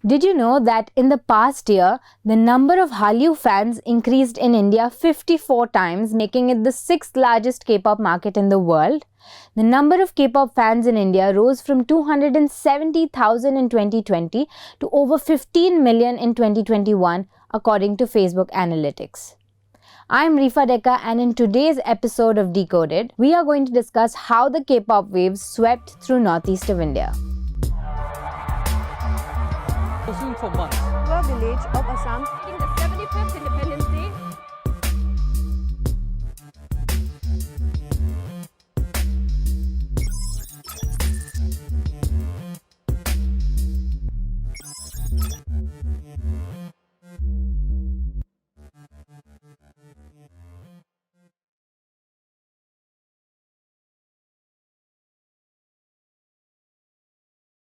Did you know that in the past year, the number of Hallyu fans increased in India 54 times, making it the 6th largest K-pop market in the world? The number of K-pop fans in India rose from 270,000 in 2020 to over 15 million in 2021, according to Facebook Analytics. I'm Rifa Deka, and in today's episode of Decoded, we are going to discuss how the K-pop waves swept through northeast of India. For months. Village of Assam. In the 75th Independence Day.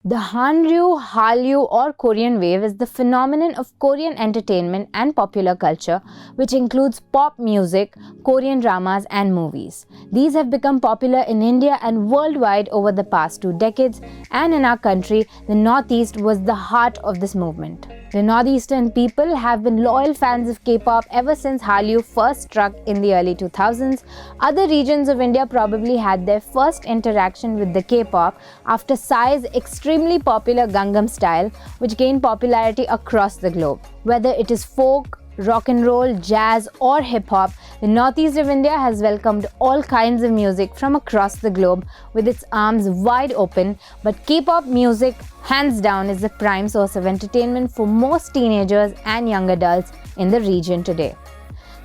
The Hallyu or Korean wave is the phenomenon of Korean entertainment and popular culture, which includes pop music, Korean dramas and movies. These have become popular in India and worldwide over the past 2 decades, and in our country, the Northeast was the heart of this movement. The Northeastern people have been loyal fans of K-pop ever since Hallyu first struck in the early 2000s. Other regions of India probably had their first interaction with the K-pop after Psy's extremely popular Gangnam Style, which gained popularity across the globe. Whether it is folk, rock and roll, jazz or hip-hop, the northeast of India has welcomed all kinds of music from across the globe with its arms wide open, but K-pop music, hands down, is the prime source of entertainment for most teenagers and young adults in the region today.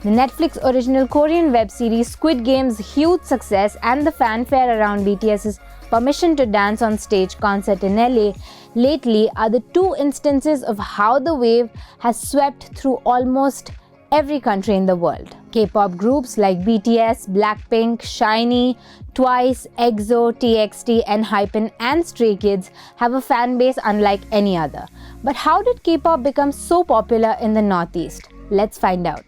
The Netflix original Korean web series Squid Game's huge success and the fanfare around BTS's Permission to Dance on Stage concert in LA lately are the 2 instances of how the wave has swept through almost every country in the world. K-pop groups like BTS, BLACKPINK, SHINee, Twice, EXO, TXT, ENHYPEN and Stray Kids have a fan base unlike any other. But how did K-pop become so popular in the Northeast? Let's find out.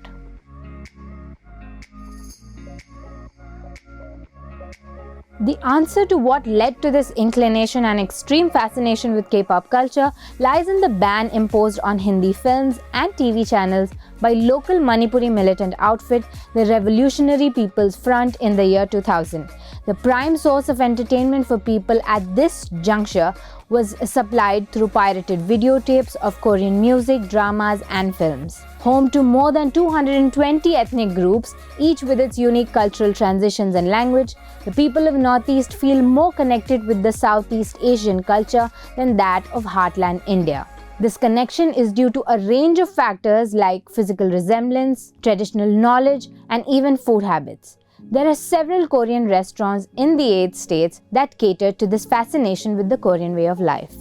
The answer to what led to this inclination and extreme fascination with K-pop culture lies in the ban imposed on Hindi films and TV channels by local Manipuri militant outfit, the Revolutionary People's Front, in the year 2000. The prime source of entertainment for people at this juncture was supplied through pirated videotapes of Korean music, dramas and films. Home to more than 220 ethnic groups, each with its unique cultural transitions and language, the people of Northeast feel more connected with the Southeast Asian culture than that of heartland India. This connection is due to a range of factors like physical resemblance, traditional knowledge, and even food habits. There are several Korean restaurants in the 8 states that cater to this fascination with the Korean way of life.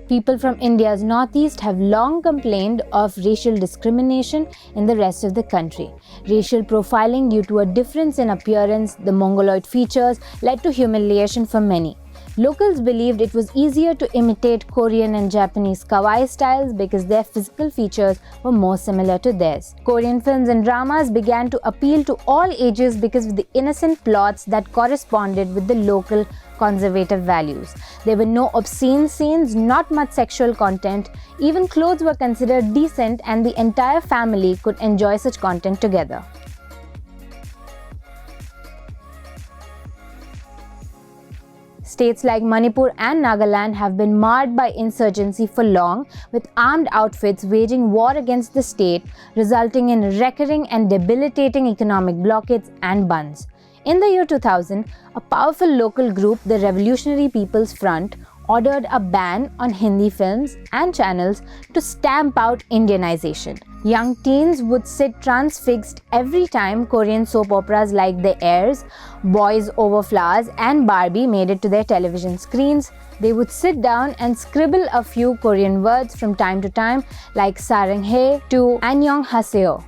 People from India's northeast have long complained of racial discrimination in the rest of the country. Racial profiling due to a difference in appearance, the Mongoloid features, led to humiliation for many. Locals believed it was easier to imitate Korean and Japanese kawaii styles because their physical features were more similar to theirs. Korean films and dramas began to appeal to all ages because of the innocent plots that corresponded with the local conservative values. There were no obscene scenes, not much sexual content, even clothes were considered decent, and the entire family could enjoy such content together. States like Manipur and Nagaland have been marred by insurgency for long, with armed outfits waging war against the state, resulting in recurring and debilitating economic blockades and bans. In the year 2000, a powerful local group, the Revolutionary People's Front, ordered a ban on Hindi films and channels to stamp out Indianization. Young teens would sit transfixed every time Korean soap operas like The Heirs, Boys Over Flowers and Barbie made it to their television screens. They would sit down and scribble a few Korean words from time to time, like Saranghae to Annyeonghaseyo.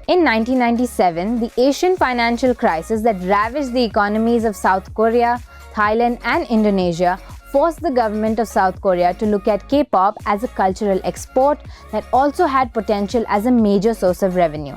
In 1997, the Asian financial crisis that ravaged the economies of South Korea, Thailand and Indonesia forced the government of South Korea to look at K-pop as a cultural export that also had potential as a major source of revenue.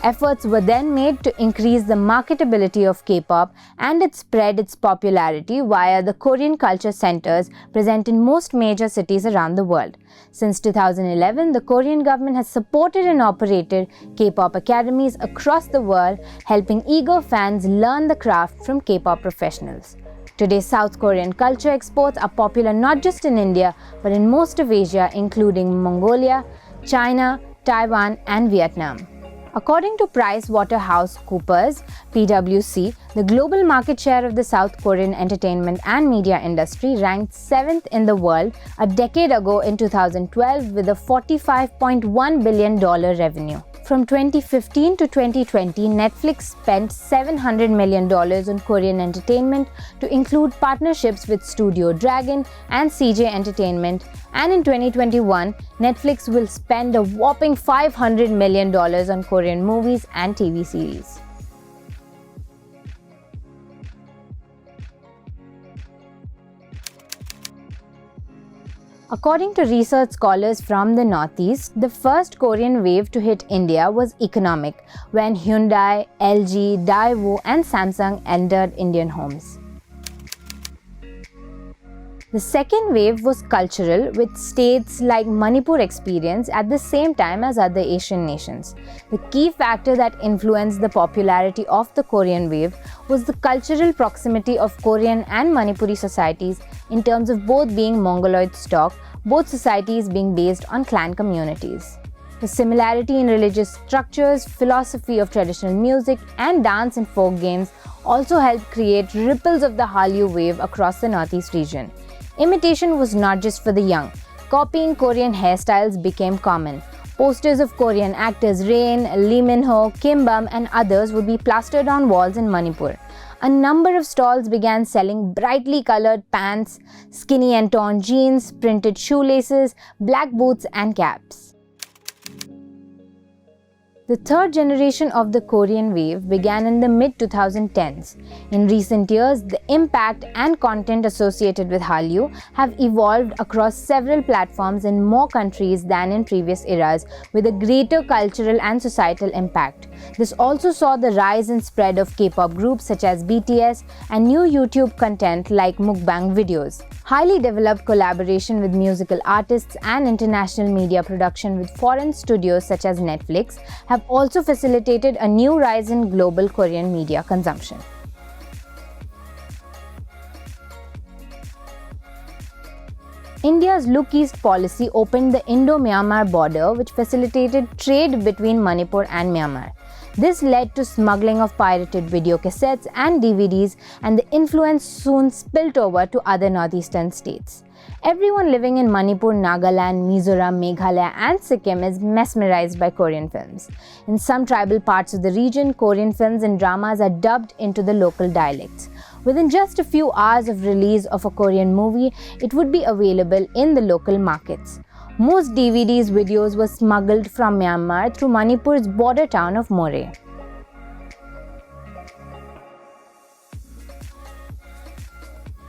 Efforts were then made to increase the marketability of K-pop, and it spread its popularity via the Korean culture centers present in most major cities around the world. Since 2011, the Korean government has supported and operated K-pop academies across the world, helping eager fans learn the craft from K-pop professionals. Today, South Korean culture exports are popular not just in India, but in most of Asia, including Mongolia, China, Taiwan, and Vietnam. According to PricewaterhouseCoopers, PwC, the global market share of the South Korean entertainment and media industry ranked 7th in the world a decade ago in 2012 with a $45.1 billion revenue. From 2015 to 2020, Netflix spent $700 million on Korean entertainment to include partnerships with Studio Dragon and CJ Entertainment, and in 2021, Netflix will spend a whopping $500 million on Korean movies and TV series. According to research scholars from the Northeast, the first Korean wave to hit India was economic, when Hyundai, LG, Daewoo, and Samsung entered Indian homes. The second wave was cultural, with states like Manipur experience at the same time as other Asian nations. The key factor that influenced the popularity of the Korean wave was the cultural proximity of Korean and Manipuri societies in terms of both being Mongoloid stock, both societies being based on clan communities. The similarity in religious structures, philosophy of traditional music, and dance and folk games also helped create ripples of the Hallyu wave across the Northeast region. Imitation was not just for the young. Copying Korean hairstyles became common. Posters of Korean actors Rain, Lee Min-ho, Kim Bum, and others would be plastered on walls in Manipur. A number of stalls began selling brightly colored pants, skinny and torn jeans, printed shoelaces, black boots, and caps. The third generation of the Korean wave began in the mid-2010s. In recent years, the impact and content associated with Hallyu have evolved across several platforms in more countries than in previous eras, with a greater cultural and societal impact. This also saw the rise and spread of K-pop groups such as BTS and new YouTube content like mukbang videos. Highly developed collaboration with musical artists and international media production with foreign studios such as Netflix have also facilitated a new rise in global Korean media consumption. India's Look East policy opened the Indo-Myanmar border, which facilitated trade between Manipur and Myanmar. This led to smuggling of pirated video cassettes and DVDs, and the influence soon spilled over to other northeastern states. Everyone living in Manipur, Nagaland, Mizoram, Meghalaya, and Sikkim is mesmerized by Korean films. In some tribal parts of the region, Korean films and dramas are dubbed into the local dialects. Within just a few hours of release of a Korean movie, it would be available in the local markets. Most DVDs videos were smuggled from Myanmar through Manipur's border town of Moreh.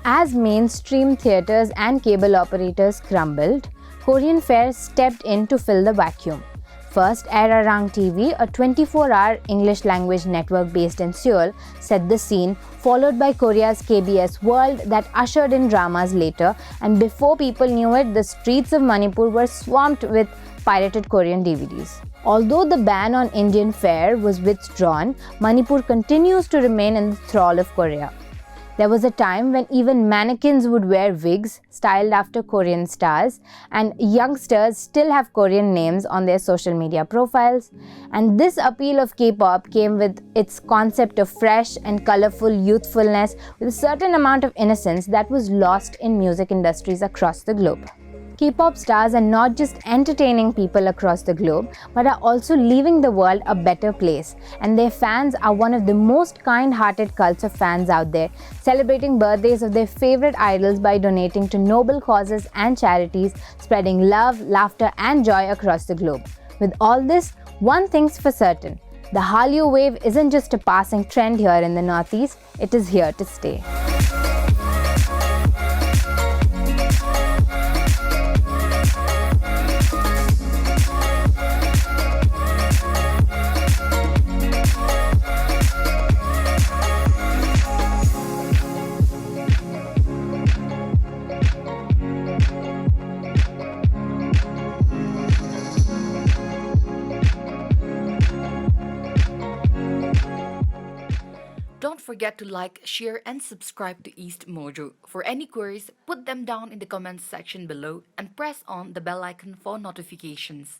As mainstream theatres and cable operators crumbled, Korean fare stepped in to fill the vacuum. First, Arirang TV, a 24-hour English-language network based in Seoul, set the scene, followed by Korea's KBS World that ushered in dramas later, and before people knew it, the streets of Manipur were swamped with pirated Korean DVDs. Although the ban on Indian fare was withdrawn, Manipur continues to remain in the thrall of Korea. There was a time when even mannequins would wear wigs styled after Korean stars, and youngsters still have Korean names on their social media profiles. And this appeal of K-pop came with its concept of fresh and colorful youthfulness with a certain amount of innocence that was lost in music industries across the globe. K-pop stars are not just entertaining people across the globe, but are also leaving the world a better place. And their fans are one of the most kind-hearted cults of fans out there, celebrating birthdays of their favorite idols by donating to noble causes and charities, spreading love, laughter, and joy across the globe. With all this, one thing's for certain: the Hallyu wave isn't just a passing trend here in the Northeast, it is here to stay. forget to like, share, and subscribe to EastMojo. For any queries, put them down in the comments section below and press on the bell icon for notifications.